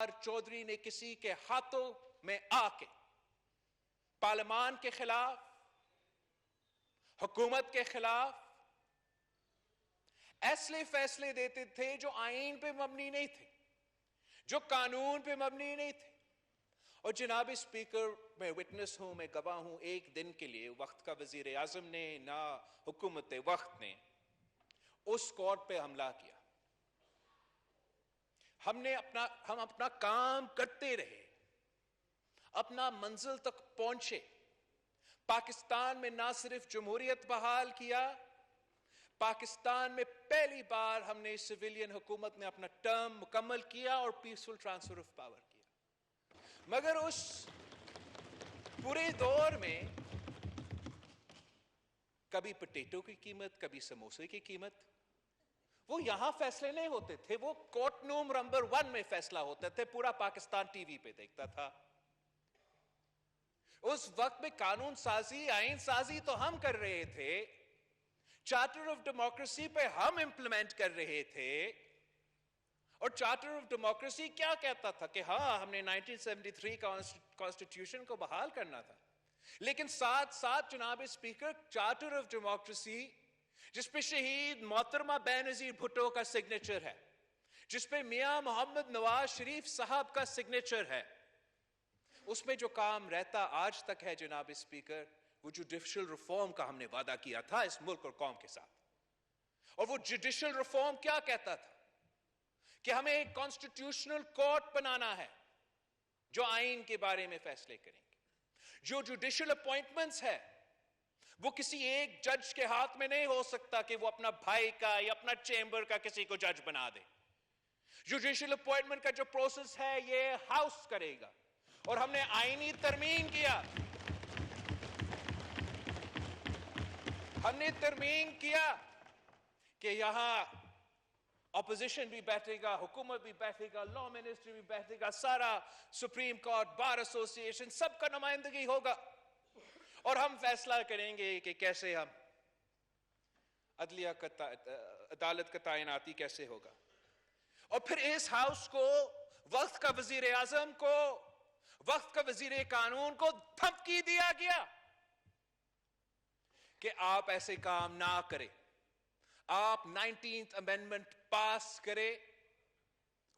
چودھری نے کسی کے ہاتھوں میں آ کے پارلیمان کے خلاف، حکومت کے خلاف ایسے فیصلے دیتے تھے جو آئین پہ مبنی نہیں تھے، جو قانون پہ مبنی نہیں تھے. اور جناب اسپیکر، میں وٹنس ہوں، میں گواہ ہوں، ایک دن کے لیے وقت کا وزیر اعظم نے نہ حکومت وقت نے اس کورٹ پہ حملہ کیا. ہم اپنا کام کرتے رہے، اپنا منزل تک پہنچے. پاکستان میں نہ صرف جمہوریت بحال کیا، پاکستان میں پہلی بار ہم نے سویلین حکومت نے اپنا ٹرم مکمل کیا اور پیسفل ٹرانسفر آف پاور کیا. مگر اس پورے دور میں کبھی پٹیٹو کی قیمت، کبھی سموسے کی قیمت، وہ یہاں فیصلے نہیں ہوتے تھے، وہ کورٹ روم نمبر 1 میں فیصلہ ہوتے تھے. پورا پاکستان ٹی وی پہ دیکھتا تھا. اس وقت میں قانون سازی، آئین سازی تو ہم کر رہے تھے، چارٹر آف ڈیموکریسی پہ ہم امپلیمنٹ کر رہے تھے. اور چارٹر آف ڈیموکریسی کیا کہتا تھا کہ ہاں ہم نے 1973 کانسٹیٹیوشن کو بحال کرنا تھا، لیکن ساتھ ساتھ جناب اسپیکر چارٹر آف ڈیموکریسی جس پہ شہید محترمہ بے نظیر بھٹو کا سگنیچر ہے، جس پہ میاں محمد نواز شریف صاحب کا سگنیچر ہے، اس میں جو کام رہتا آج تک ہے جناب اسپیکر، وہ جوڈیشل ریفارم کا ہم نے وعدہ کیا تھا اس ملک اور قوم کے ساتھ. اور وہ جوڈیشل ریفارم کیا کہتا تھا کہ ہمیں ایک کانسٹیٹیوشنل کورٹ بنانا ہے جو آئین کے بارے میں فیصلے کریں گے. جو جوڈیشل اپوائنٹمنٹس ہے وہ کسی ایک جج کے ہاتھ میں نہیں ہو سکتا کہ وہ اپنا بھائی کا یا اپنا چیمبر کا کسی کو جج بنا دے. جوڈیشل اپوائنٹمنٹ کا جو پروسیس ہے یہ ہاؤس کرے گا. اور ہم نے آئینی ترمیم کیا، ہم نے ترمیم کیا کہ یہاں اپوزیشن بھی بیٹھے گا، حکومت بھی بیٹھے گا، لا منسٹری بھی بیٹھے گا، سارا سپریم کورٹ، بار ایسوسی ایشن، سب کا نمائندگی ہوگا. اور ہم فیصلہ کریں گے کہ کیسے ہم عدالت کا تعیناتی کیسے ہوگا. اور پھر اس ہاؤس کو، وقت کا وزیر اعظم کو، وقت کا وزیر قانون کو دھمکی دیا گیا کہ آپ ایسے کام نہ کریں، آپ 19th امینڈمنٹ پاس کرے،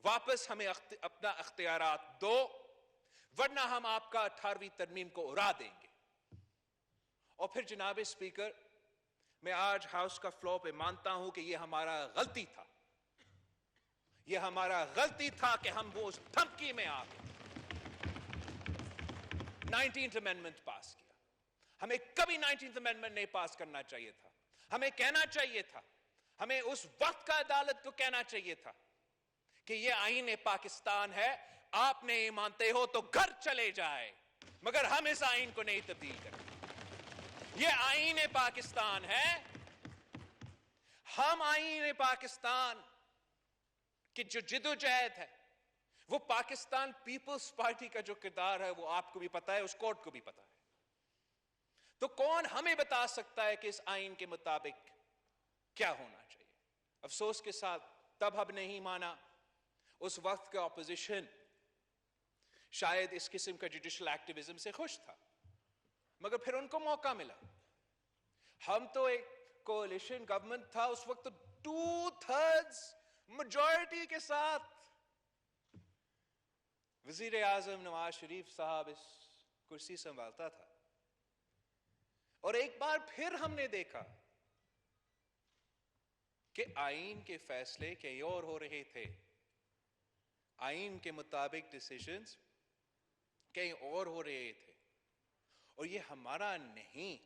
واپس ہمیں اپنا اختیارات دو، ورنہ ہم آپ کا 18ویں ترمیم کو اڑا دیں گے. اور پھر جناب اسپیکر، میں آج ہاؤس کا فلور پہ مانتا ہوں کہ یہ ہمارا غلطی تھا، یہ ہمارا غلطی تھا کہ ہم وہ اس دھمکی میں آ گئے 19th امینڈمنٹ پاس کیا. ہمیں کبھی 19th امینڈمنٹ نہیں پاس کرنا چاہیے تھا. ہمیں کہنا چاہیے تھا، ہمیں اس وقت کا عدالت کو کہنا چاہیے تھا کہ یہ آئین پاکستان ہے، آپ نہیں مانتے ہو تو گھر چلے جائے، مگر ہم اس آئین کو نہیں تبدیل کریں. یہ آئین پاکستان ہے، ہم آئین پاکستان کی جو جدوجہد ہے، وہ پاکستان پیپلز پارٹی کا جو کردار ہے وہ آپ کو بھی پتا ہے، اس کورٹ کو بھی پتا ہے. تو کون ہمیں بتا سکتا ہے کہ اس آئین کے مطابق کیا ہونا چاہیے؟ افسوس کے ساتھ تب ہم نہیں مانا. اس وقت کا اپوزیشن شاید اس قسم کا جوڈیشل ایکٹیویزم سے خوش تھا، مگر پھر ان کو موقع ملا. ہم تو ایک کولیشن گورنمنٹ تھا اس وقت، 2/3 میجورٹی کے ساتھ وزیر اعظم نواز شریف صاحب اس کرسی سنبھالتا تھا. اور ایک بار پھر ہم نے دیکھا کہ آئین کے فیصلے کہیں اور ہو رہے تھے، آئین کے مطابق ڈیسیژنز کہیں اور ہو رہے تھے. اور یہ ہمارا نہیں،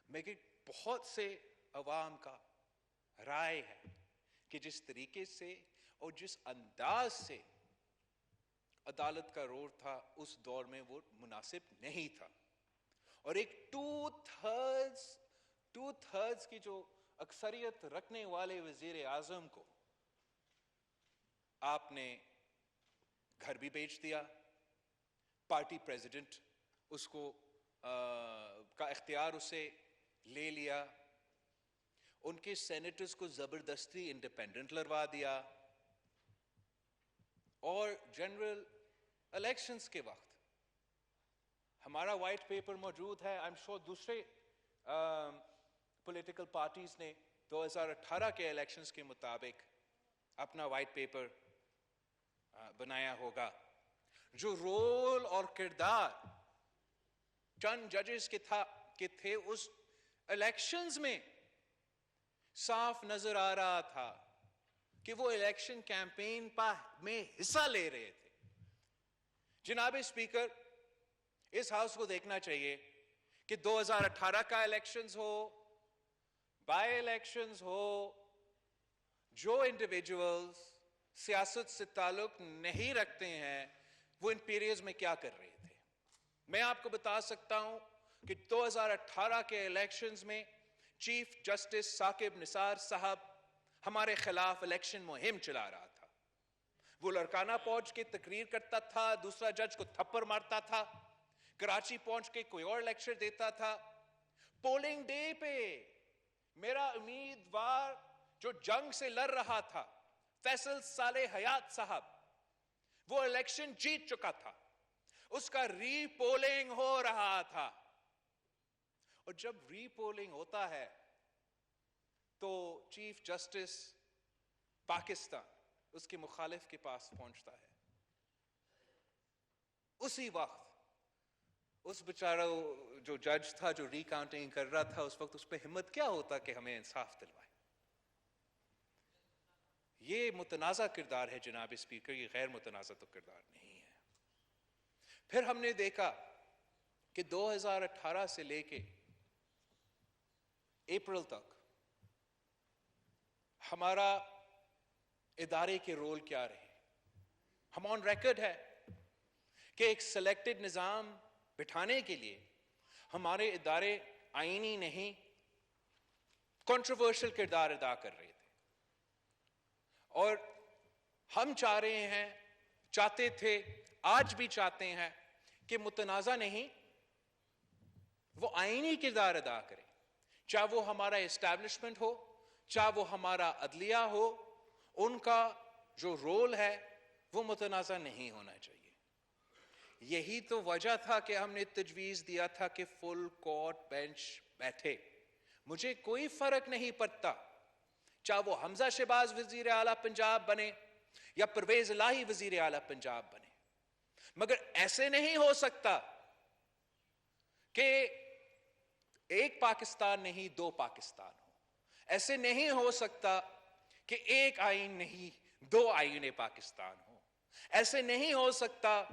مگر بہت سے عوام کا رائے ہے کہ جس طریقے سے اور جس انداز سے عدالت کا رول تھا اس دور میں وہ مناسب نہیں تھا. اور ایک 2/3 کی جو اکثریت رکھنے والے وزیر اعظم کو آپ نے گھر بھی بیچ دیا، پارٹی پریزیڈنٹ اس کو کا اختیار اسے لے لیا، ان کے سینیٹرز کو زبردستی انڈیپینڈنٹ لڑوا دیا. اور جنرل الیکشنز کے وقت ہمارا وائٹ پیپر موجود ہے. آئی ایم شیور دوسرے پولیٹیکل پارٹیز نے 2018 کے الیکشنز کے مطابق اپنا وائٹ پیپر بنایا ہوگا. جو رول اور کردار چند ججز کے تھے اس الیکشنز میں صاف نظر آ رہا تھا کہ وہ الیکشن کیمپین میں حصہ لے رہے تھے. جناب اسپیکر، اس ہاؤس کو دیکھنا چاہیے کہ 2018 کا الیکشنز ہو، بائی الیکشنز ہو، جو انڈیویجولز سیاست سے تعلق نہیں رکھتے ہیں وہ ان پیریڈز میں کیا کر رہے تھے. میں آپ کو بتا سکتا ہوں کہ 2018 کے الیکشنز میں چیف جسٹس ثاقب نثار صاحب ہمارے خلاف الیکشن مہم چلا رہا تھا. وہ لڑکانہ پہنچ کے تقریر کرتا تھا، دوسرا جج کو تھپڑ مارتا تھا، کراچی پہنچ کے کوئی اور لیکچر دیتا تھا. پولنگ ڈے پہ میرا امیدوار جو جنگ سے لڑ رہا تھا فیصل صالح حیات صاحب، وہ الیکشن جیت چکا تھا، اس کا ری پولنگ ہو رہا تھا. اور جب ری پولنگ ہوتا ہے تو چیف جسٹس پاکستان اس کے مخالف کے پاس پہنچتا ہے. اسی وقت اس بیچارہ جو جج تھا جو ری کاؤنٹنگ کر رہا تھا، اس وقت اس پہ ہمت کیا ہوتا کہ ہمیں انصاف دلوائے. یہ متنازع کردار ہے جناب اسپیکر، یہ غیر متنازع تو کردار نہیں ہے. پھر ہم نے دیکھا کہ 2018 سے لے کے اپریل تک ہمارا ادارے کے رول کیا رہے. ہم آن ریکارڈ ہے کہ ایک سلیکٹڈ نظام بٹھانے کے لیے ہمارے ادارے آئینی نہیں کنٹروورشل کردار ادا کر رہے تھے. اور ہم چاہتے تھے، آج بھی چاہتے ہیں کہ متنازع نہیں، وہ آئینی کردار ادا کرے. چاہے وہ ہمارا اسٹیبلشمنٹ ہو، چاہے وہ ہمارا عدلیہ ہو، ان کا جو رول ہے وہ متنازع نہیں ہونا چاہیے. یہی تو وجہ تھا کہ ہم نے تجویز دیا تھا کہ فل کورٹ بینچ بیٹھے. مجھے کوئی فرق نہیں پڑتا چاہے وہ حمزہ شہباز وزیر اعلیٰ پنجاب بنے یا پرویز الہی وزیر اعلیٰ پنجاب بنے، مگر ایسے نہیں ہو سکتا کہ ایک پاکستان نہیں دو پاکستان ہو. ایسے نہیں ہو سکتا کہ ایک آئین نہیں دو آئین پاکستان ہو. ایسے نہیں ہو سکتا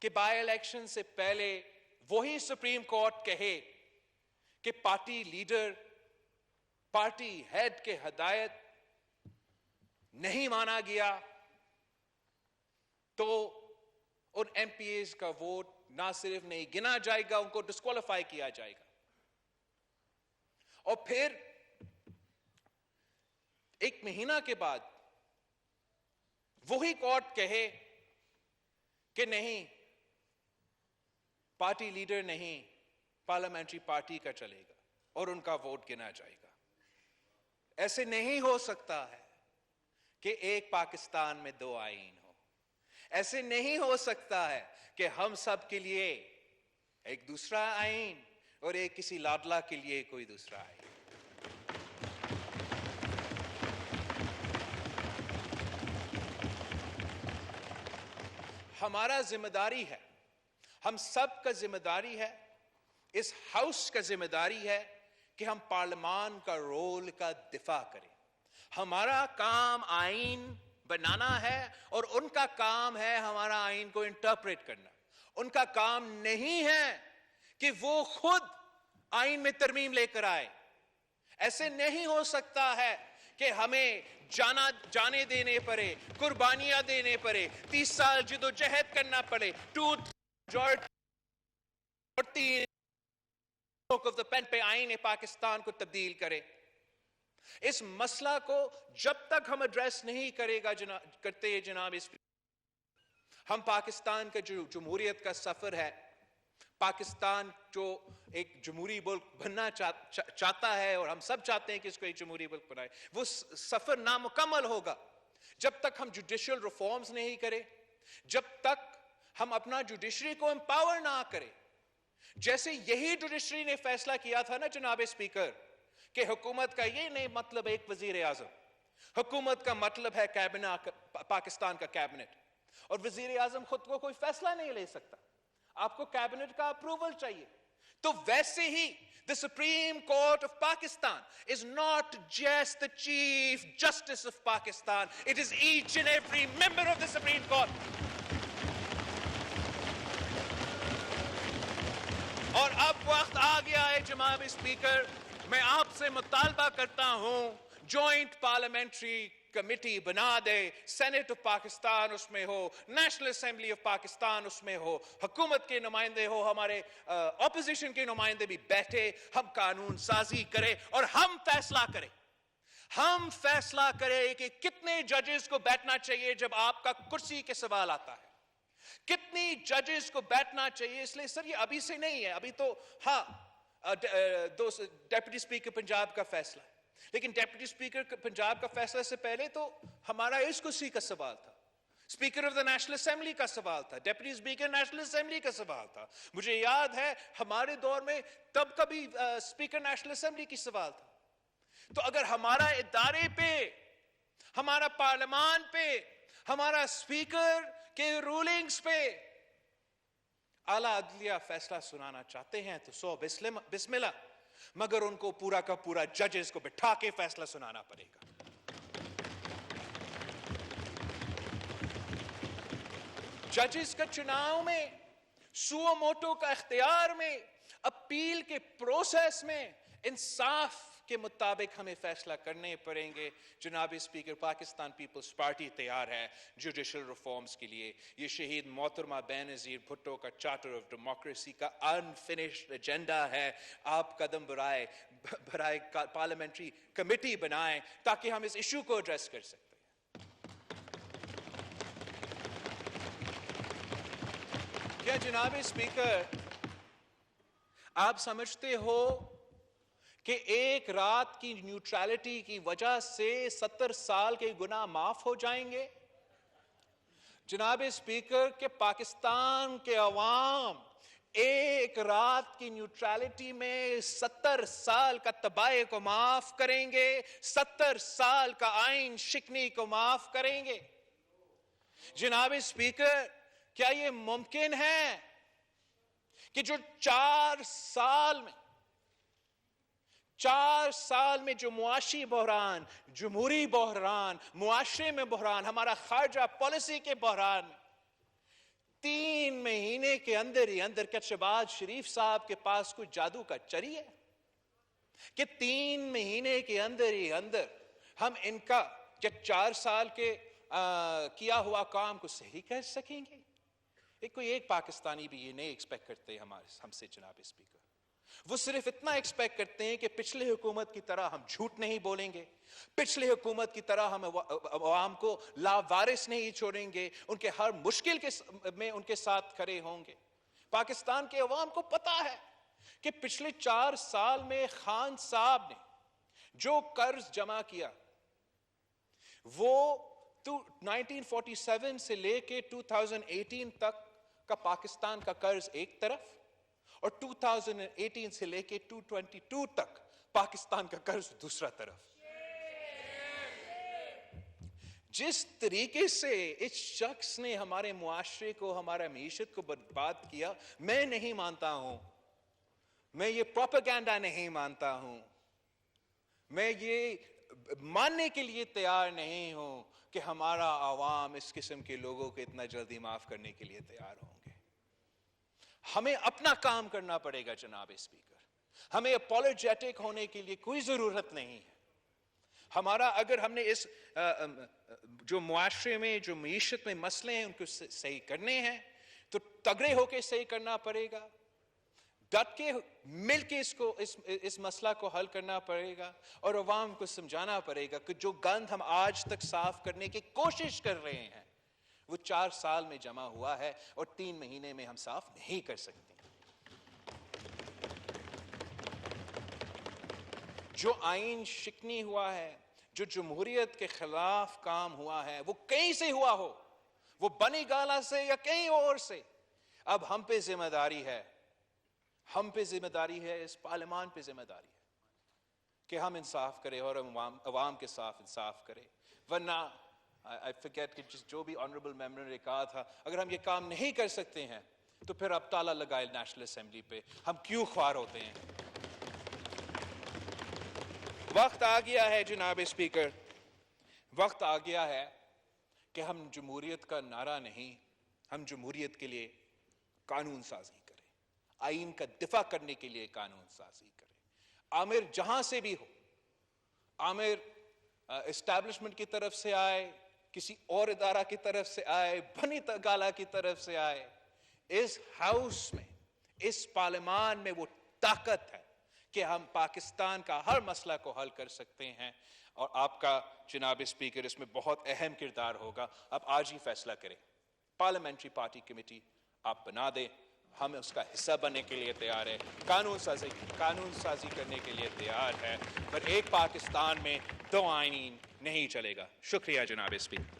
کہ بائی الیکشن سے پہلے وہی سپریم کورٹ کہے کہ پارٹی لیڈر، پارٹی ہیڈ کے ہدایت نہیں مانا گیا تو ان ایم پی ایز کا ووٹ نہ صرف نہیں گنا جائے گا، ان کو ڈسکوالیفائی کیا جائے گا. اور پھر ایک مہینہ کے بعد وہی کورٹ کہے کہ نہیں، پارٹی لیڈر نہیں، پارلیمنٹری پارٹی کا چلے گا اور ان کا ووٹ گنا جائے گا. ایسے نہیں ہو سکتا ہے کہ ایک پاکستان میں دو آئین ہو. ایسے نہیں ہو سکتا ہے کہ ہم سب کے لیے ایک دوسرا آئین اور ایک کسی لاڈلا کے لیے کوئی دوسرا آئین. ہمارا ذمہ داری ہے، ہم سب کا ذمہ داری ہے، اس ہاؤس کا ذمہ داری ہے کہ ہم پارلیمان کا رول کا دفاع کریں. ہمارا کام آئین بنانا ہے اور ان کا کام ہے ہمارا آئین کو انٹرپریٹ کرنا. ان کا کام نہیں ہے کہ وہ خود آئین میں ترمیم لے کر آئے. ایسے نہیں ہو سکتا ہے کہ ہمیں جانے دینے پڑے، قربانیاں دینے پڑے، 30 سال جدوجہد کرنا پڑے، 2/3 آف دا پین پہ آئین پاکستان کو تبدیل کرے. اس مسئلہ کو جب تک ہم ایڈریس نہیں کرتے جناب ہم پاکستان کا جو جمہوریت کا سفر ہے، پاکستان جو ایک جمہوری ملک بننا چاہتا ہے اور ہم سب چاہتے ہیں کہ اس کو ایک جمہوری ملک بنائے، وہ سفر نامکمل ہوگا جب تک ہم جوڈیشل ریفارمز نہیں کریں، جب تک ہم اپنا جوڈیشری کو امپاور نہ کریں، جیسے یہی جوڈیشری نے فیصلہ کیا تھا نا جناب اسپیکر کہ حکومت کا یہ نہیں مطلب ایک وزیر اعظم، حکومت کا مطلب ہے کابینہ، پاکستان کا کیبنٹ، اور وزیر اعظم خود کو کوئی فیصلہ نہیں لے سکتا، آپ کو کیبنٹ کا اپروول چاہیے. تو ویسے ہی the Supreme Court of Pakistan is not just the Chief Justice of Pakistan, it is each and every member of the Supreme Court. اور اب وقت آ گیا ہے جناب اسپیکر، میں آپ سے مطالبہ کرتا ہوں جوائنٹ پارلیمنٹری کمیٹی بنا دے، سینٹ آف پاکستان اس میں ہو، نیشنل اسمبلی آف پاکستان اس میں ہو، حکومت کے نمائندے ہو، ہمارے اپوزیشن کے نمائندے بھی بیٹھے، ہم قانون سازی کریں اور ہم فیصلہ کریں کہ کتنے ججز کو بیٹھنا چاہیے جب آپ کا کرسی کے سوال آتا ہے، کتنی ججز کو بیٹھنا چاہیے. اس لیے سر یہ ابھی سے نہیں ہے، ابھی تو ہاں ڈیپٹی اسپیکر پنجاب کا فیصلہ ہے، لیکن ڈیپٹی اسپیکر پنجاب کا فیصلہ سے پہلے تو ہمارا اس کرسی کا سوال تھا، speaker of the national assembly کا سوال تھا، ڈیپٹی اسپیکر نیشنل اسمبلی کا سوال تھا. مجھے یاد ہے ہمارے دور میں تب کبھی اسپیکر نیشنل اسمبلی کی سوال تھا. تو اگر ہمارا ادارے پہ، ہمارا پارلیمان پہ، ہمارا اسپیکر کے رولنگز پہ اعلیٰ عدلیہ فیصلہ سنانا چاہتے ہیں تو سو بسم اللہ، مگر ان کو پورا کا پورا ججز کو بٹھا کے فیصلہ سنانا پڑے گا. ججز کا چناؤ میں، سو موٹو کا اختیار میں، اپیل کے پروسیس میں انصاف کے مطابق ہمیں فیصلہ کرنے پڑیں گے. جناب اسپیکر، پاکستان پیپلز پارٹی تیار ہے جوڈیشل ریفارمز کے لیے. یہ شہید محترمہ بینظیر بھٹو کا چارٹر آف ڈیموکریسی کا انفنشڈ ایجنڈا ہے. آپ قدم برائے پارلیمنٹری کمیٹی بنائیں تاکہ ہم اس ایشو کو ایڈریس کر سکیں. کیا جناب اسپیکر آپ سمجھتے ہو کہ ایک رات کی نیوٹرلٹی کی وجہ سے 70 سال کے گناہ معاف ہو جائیں گے؟ جناب اسپیکر کہ پاکستان کے عوام ایک رات کی نیوٹرلٹی میں 70 سال کا تباہی کو معاف کریں گے، 70 سال کا آئین شکنی کو معاف کریں گے. جناب اسپیکر کیا یہ ممکن ہے کہ جو 4 سال میں جو معاشی بحران، جمہوری بحران، معاشرے میں بحران، ہمارا خارجہ پالیسی کے بحران، 3 مہینے کے اندر ہی اندر کیا شہباز شریف صاحب کے پاس کوئی جادو کا چری ہے کہ 3 مہینے کے اندر ہی اندر ہم ان کا 4 سال کے کیا ہوا کام کو صحیح کر سکیں گے؟ کوئی ایک پاکستانی بھی یہ نہیں ایکسپیکٹ کرتے ہم سے جناب اسپیکر. وہ صرف اتنا ایکسپیکٹ کرتے ہیں کہ پچھلے حکومت کی طرح ہم جھوٹ نہیں بولیں گے، پچھلے حکومت کی طرح ہم عوام کو لاوارث نہیں چھوڑیں گے، ان کے ہر مشکل میں ان کے ساتھ کھڑے ہوں گے. پاکستان کے عوام کو پتا ہے کہ پچھلے 4 سال میں خان صاحب نے جو قرض جمع کیا وہ 1947 سے لے کے 2018 تک کا پاکستان کا قرض ایک طرف، اور 2018 سے لے کے 2022 تک پاکستان کا قرض دوسرا طرف. جس طریقے سے اس شخص نے ہمارے معاشرے کو، ہمارا معیشت کو برباد کیا، میں نہیں مانتا ہوں، میں یہ پروپیگنڈا نہیں مانتا ہوں، میں یہ ماننے کے لیے تیار نہیں ہوں کہ ہمارا عوام اس قسم کے لوگوں کو اتنا جلدی معاف کرنے کے لیے تیار ہوں گے. ہمیں اپنا کام کرنا پڑے گا جناب اسپیکر. ہمیں اپولوجیٹک ہونے کے لیے کوئی ضرورت نہیں ہے. ہمارا اگر ہم نے اس جو معاشرے میں، جو معیشت میں مسئلے ہیں ان کو صحیح کرنے ہیں تو تگڑے ہو کے صحیح کرنا پڑے گا، ڈٹ کے مل کے اس مسئلہ کو حل کرنا پڑے گا، اور عوام کو سمجھانا پڑے گا کہ جو گند ہم آج تک صاف کرنے کی کوشش کر رہے ہیں وہ 4 سال میں جمع ہوا ہے اور 3 مہینے میں ہم صاف نہیں کر سکتے. جو آئین شکنی ہوا ہے، جو جمہوریت کے خلاف کام ہوا ہے وہ کہیں سے ہوا ہو، وہ بنی گالا سے یا کہیں اور سے، اب ہم پہ ذمہ داری ہے، ہم پہ ذمہ داری ہے، اس پارلیمان پہ ذمہ داری ہے کہ ہم انصاف کریں اور عوام کے ساتھ انصاف کریں. ورنہ I forget کہ جو بھی آنریبل ممبر نے کہا تھا، اگر ہم یہ کام نہیں کر سکتے ہیں تو پھر اب تالا لگائے نیشنل اسمبلی پہ، ہم کیوں خوار ہوتے ہیں. وقت آ گیا ہے جناب اسپیکر، وقت آ گیا ہے کہ ہم جمہوریت کا نعرہ نہیں، ہم جمہوریت کے لیے قانون سازی کریں، آئین کا دفاع کرنے کے لیے قانون سازی کریں. عامر جہاں سے بھی ہو، عامر اسٹیبلشمنٹ کی طرف سے آئے، کسی اور ادارہ کی طرف سے آئے، بنی گالا کی طرف سے آئے، اس ہاؤس میں، اس پارلیمان میں وہ طاقت ہے کہ ہم پاکستان کا ہر مسئلہ کو حل کر سکتے ہیں. اور آپ کا جناب اسپیکر اس میں بہت اہم کردار ہوگا. آپ آج ہی فیصلہ کریں، پارلیمنٹری پارٹی کمیٹی آپ بنا دیں، ہم اس کا حصہ بننے کے لیے تیار ہے، قانون سازی کرنے کے لیے تیار ہے، پر ایک پاکستان میں دو آئین نہیں چلے گا. شکریہ جناب اسپیکر.